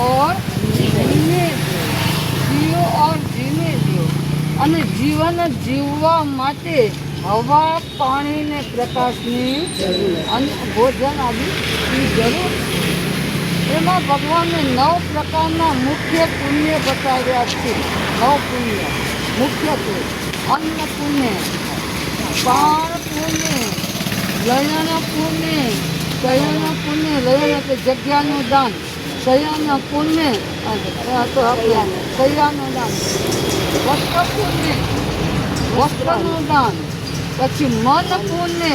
और जीने दो, जियो और जीने दो। અને જીવન જીવવા માટે હવા, પાણી ને પ્રકાશની અને ભોજન આદિની જરૂર છે. એમાં ભગવાને 9 પ્રકારના મુખ્ય પુણ્ય બતાવ્યા છે. 9 પુણ્ય મુખ્યત્વે: અન્ન પુણ્ય, પાણ પુણ્ય, લયન પુણ્ય, શયન પુણ્ય, લયન એટલે જગ્યાનું દાન, શયન પુણ્ય તો આપણે શૈયાનું દાન, વસ્ત્ર પુણ્ય, વસ્ત્રનું દાન, પછી મન પુણ્ય,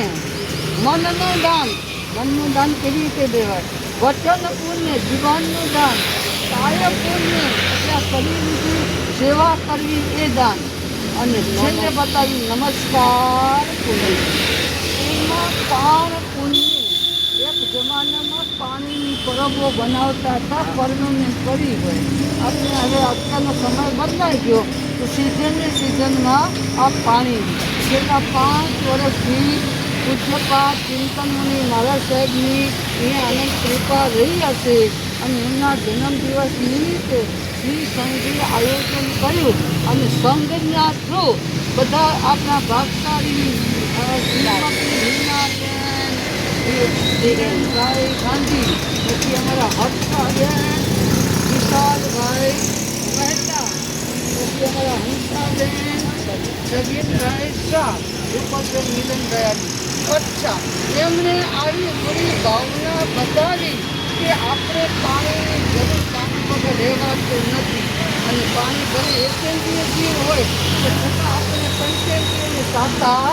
મનનું દાન, મનનું દાન કેવી રીતે દેવાય, વચન પુણ્ય, જીવનનું દાન, કાય પુણ્ય એટલે શરીરની સેવા કરવી એ દાન, અને છેલ્લે બતાવ્યું નમસ્કાર પુણ્ય. એમાં પાણ પુણ્ય, એક જમાનામાં પાણીની પરબો બનાવતા હતા, પરમેનન્ટ કરી હોય. આપણે હવે અત્યારનો સમય બદલાઈ ગયો તો સિઝનમાં આ પાણી છેલ્લા 5 વર્ષથી પૂજ્યપાદ ચિંતન મુનિ મહારાજ સાહેબની અહીંયા અનંત કૃપા રહી હશે અને એમના જન્મદિવસ નિમિત્તે શ્રી સંઘે આયોજન કર્યું અને સંઘના થ્રુ બધા આપણા ભાગશાળી શ્રીમતી હિનાબેન, ધીરેનભાઈ ગાંધી, પછી અમારા હર્ષાબેન, વિશાલભાઈ મહેતા, પછી અમારા હંસાબેન, જગીરભાઈ શાહ, રૂપલબેન મિલનભાઈ. અચ્છા, એમણે આવી પૂરી ભાવના બતાવી કે આપણે પાણીની જરૂર પાણી વગર રહેવાતું નથી. અને પાણી ભલે એકેન્દ્રીય જીવ હોય તો છતાં આપણે પંચેન્દ્રિયને સાતા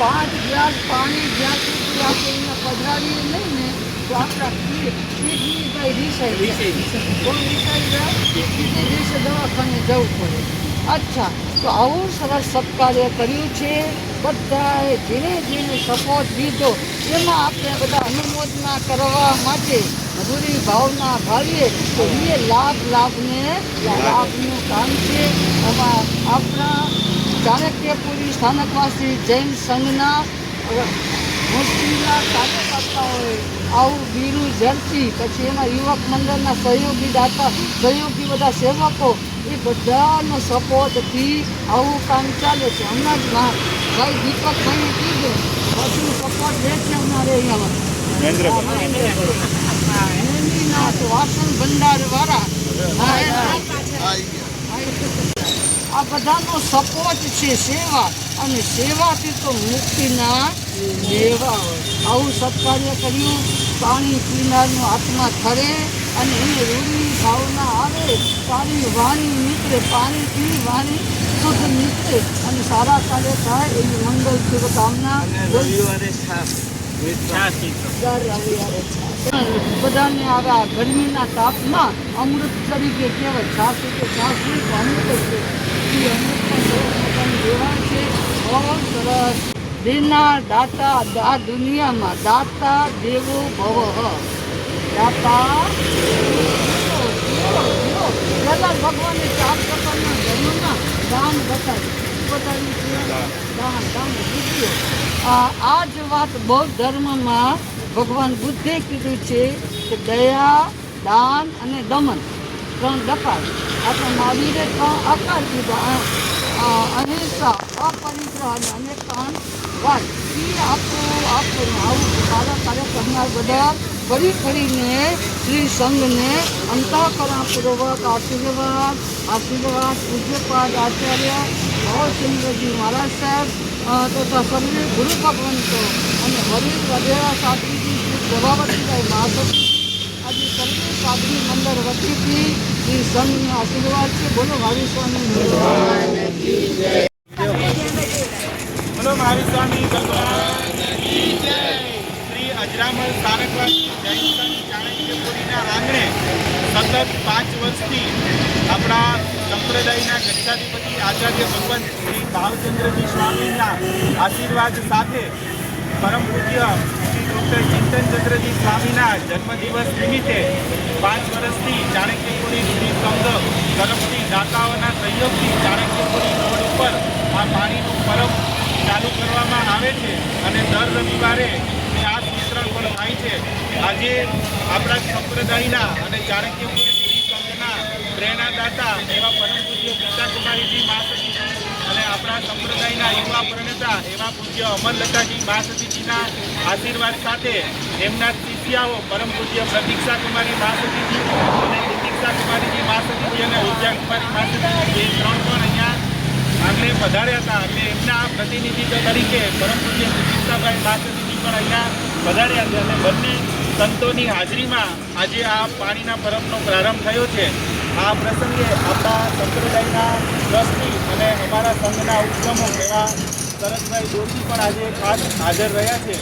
5 ગ્લાસ પાણી જ્યાં સુધી આપણે એના પધરાવીએ નહીં ને તો આપણા કિડની ભાઈ રીસાઈ કોણ રીસાઈ જાય, બીજે દિવસે દવાખાને જવું પડે. અચ્છા, તો આવું સરસ સત્કાર્ય કર્યું છે. બધાએ જેને સપોર્ટ દીધો એમાં આપણે બધા અનુમોદના કરવા માટે પૂરી ભાવના ભાવીએ તો એ લાભનું કામ છે. એમાં આપણા ચાણક્યપુરી સ્થાનકવાસી જૈન સંઘના મુસ્લિમના કાર્યકર્તાઓએ આવું બીરું ઝડપી, પછી એમાં યુવક મંડળના સહયોગી બધા સેવકો એ બધાનો સપોર્ટથી આવું કામ ચાલે છે. હમણાં જ ભાઈ દીપકભાઈએ કીધું બધું સપોર્ટ રહે છે અમારે અહીંયામાં વાસણ ભંડારવાળા આ બધાનો સપોર્ટ છે. સેવા અને સેવાથી તો મુક્તિના દેવા હોય. આવું સત્કાર્ય કર્યું. પાણી પીનારનો આત્મા ઠરે અને એને રૂઢી ભાવના આવે, સારી વાણી નીકળે, પાણી પી વાણી શુદ્ધ નીકળે અને સારા કાર્ય થાય એવી મંગલ શુભકામના. બધાને આવા ગરમીના તાપમાં અમૃત તરીકે કહેવાય. છાસ એટલે છાસ નહીં તો અમૃત છે. એ અમૃત પણ દેવાય છે. બહુ સરસ. દેનાર દાતા આ દુનિયામાં દાતા દેવો ભવ. દાતા પહેલા ભગવાને 4 પ્રકારના ધર્મના દાન બતાવ્યું. દાન બુદ્ધિઓ. આ જ વાત બૌદ્ધ ધર્મમાં ભગવાન બુદ્ધે કીધું છે કે દયા, દાન અને દમન 3 દકાર. આપણે મહાવીરે 3 આકાર કીધા: અહિંસા, અપરિગ્રહ અને અનેકાન વાત. એ આપણું આવું સારા કાર્ય કરનાર બધા ફરીને શ્રી સંઘને અંતઃકરણપૂર્વક આશીર્વાદ પૂજ્યપાદ આચાર્ય ભાવચંદ્રજી મહારાજ સાહેબ તથા સર્વે ગુરુ ભગવંતો અને વડીલ વડેરા સાધુજી શ્રી પ્રભાવતીભાઈ મહાસતી આજે સર્વે સાધુ મંડળ વતીથી શ્રી સંઘનો આશીર્વાદ છે. બોલો મહાવીર સ્વામી. બોલો મહાવીર સ્વામી શ્રી અજરામલ સ્થાનકવાસી જૈન સંઘ ચાણક્યપુરીના આંગણે સતત 5 વર્ષથી આપણા સંપ્રદાયના ગચ્છાધિપતિ આચાર્ય ભગવંત શ્રી ભાવચંદ્રજી સ્વામીના આશીર્વાદ સાથે પરમ પૂજ્ય શ્રી ડૉક્ટર ચિંતનચંદ્રજી સ્વામીના જન્મદિવસ નિમિત્તે 5 વર્ષથી ચાણક્યપુરી શ્રી સંઘ તરફથી દાતાઓના સહયોગથી ચાણક્યપુરી રોડ ઉપર આ પાણીનું પરબ ચાલુ કરવામાં આવે છે અને દર રવિવારે આ વિતરણ પણ થાય છે. આજે આપણા સંપ્રદાયના અને ચાણક્યપુરી શ્રી સંઘના પ્રેરણાદાતા એવા પરમ પૂજ્ય ગીતાકુમારીજી મહાસતીજી અને આપણા સંપ્રદાયના યુવા પ્રણેતા એવા પૂજ્ય અમરલતાજી મહાસતીજીના આશીર્વાદ સાથે એમના શિષ્યાઓ પરમ પૂજ્ય પ્રતીક્ષા કુમારી મહાસતીજી અને પ્રતીક્ષા કુમારીજી મહાસતીજી અને વિદ્યા કુમારી મહાસતીજી એ ત્રણ પણ અહીંયા આગળ પધાર્યા હતા. એટલે એમના પ્રતિનિધિત્વ તરીકે પરમ પૂજ્ય પ્રતીક્ષાભાઈ મહાસતીજી પણ અહીંયા પધાર્યા છે અને બંને સંતોની હાજરીમાં આજે આ પાણીના પર્વનો પ્રારંભ થયો છે. આ પ્રસંગે આપણા સંપ્રદાયના ટ્રસ્ટી અને અમારા સંઘના ઉપપ્રમુખ એવા શરદભાઈ દોશી પણ આજે ખાસ હાજર રહ્યા છે.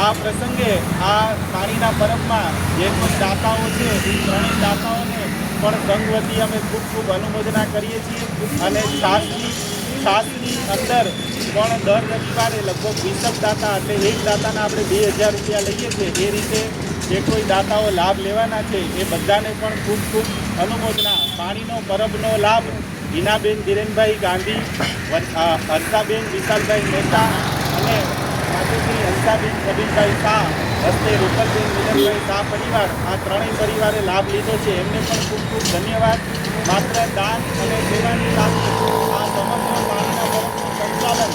આ પ્રસંગે આ પાણીના પર્વમાં જે પણ દાતાઓ છે એ ત્રણેય દાતાઓને પણ સંઘ વતી અમે ખૂબ ખૂબ અનુમોદના કરીએ છીએ. અને છાસની અંદર પણ દર રવિવારે લગભગ 20 દાતા એટલે એક દાતાના આપણે 2000 રૂપિયા લઈએ છીએ. એ રીતે જે કોઈ દાતાઓ લાભ લેવાના છે એ બધાને પણ ખૂબ ખૂબ અનુમોદના. પાણીનો પરબનો લાભ હિનાબેન ધીરેનભાઈ ગાંધી, હર્ષાબેન વિશાલભાઈ મહેતા અને માતુશ્રી હંસાબેન કબીરભાઈ શાહ હસ્તે રૂપલબેન મિલનભાઈ શાહ પરિવાર, આ ત્રણેય પરિવારે લાભ લીધો છે. એમને પણ ખૂબ ખૂબ ધન્યવાદ. માત્ર દાન અને સેવાની સાથે આ સમગ્ર પાણીના પરબનું સંચાલન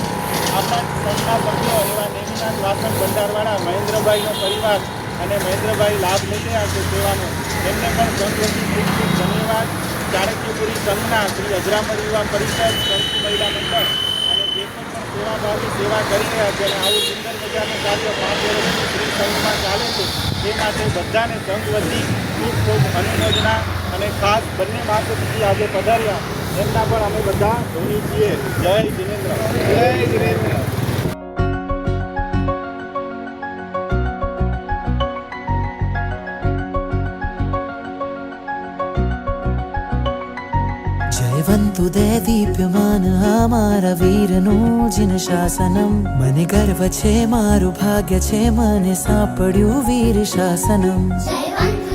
આપણા સંઘના સભ્યો એવા નેમિનાથ વાસણ ભંડારવાળા મહેન્દ્રભાઈનો પરિવાર અને મહેન્દ્રભાઈ લાભ લઈ રહ્યા છે સેવાનો, એમને પણ સંઘ વતી ખૂબ ખૂબ ધન્યવાદ. ચાણક્યપુરી સંઘના શ્રી અજરામર યુવા પરિષદ, સંસ્કૃત મહિલા મંડળ અને જે પણ સેવાભાવી સેવા કરી રહ્યા છે અને આવું સુંદર મજાનું કાર્ય 5 વર્ષથી શ્રી સંઘમાં ચાલે છે તે માટે બધાને સંઘ વતી ખૂબ ખૂબ અનુમોદના. અને ખાસ બંને મહાસતીજી આજે પધાર્યા એમના પણ અમે બધા ઋણી છીએ. જય જિનેન્દ્ર. જય જિનેન્દ્ર. જયવંતુ દે દીપ્યમાન અમારા વીરનું જીન શાસનમ. મને ગર્વ છે, મારું ભાગ્ય છે, મને સાંપડ્યું વીર શાસનમ. જયવંત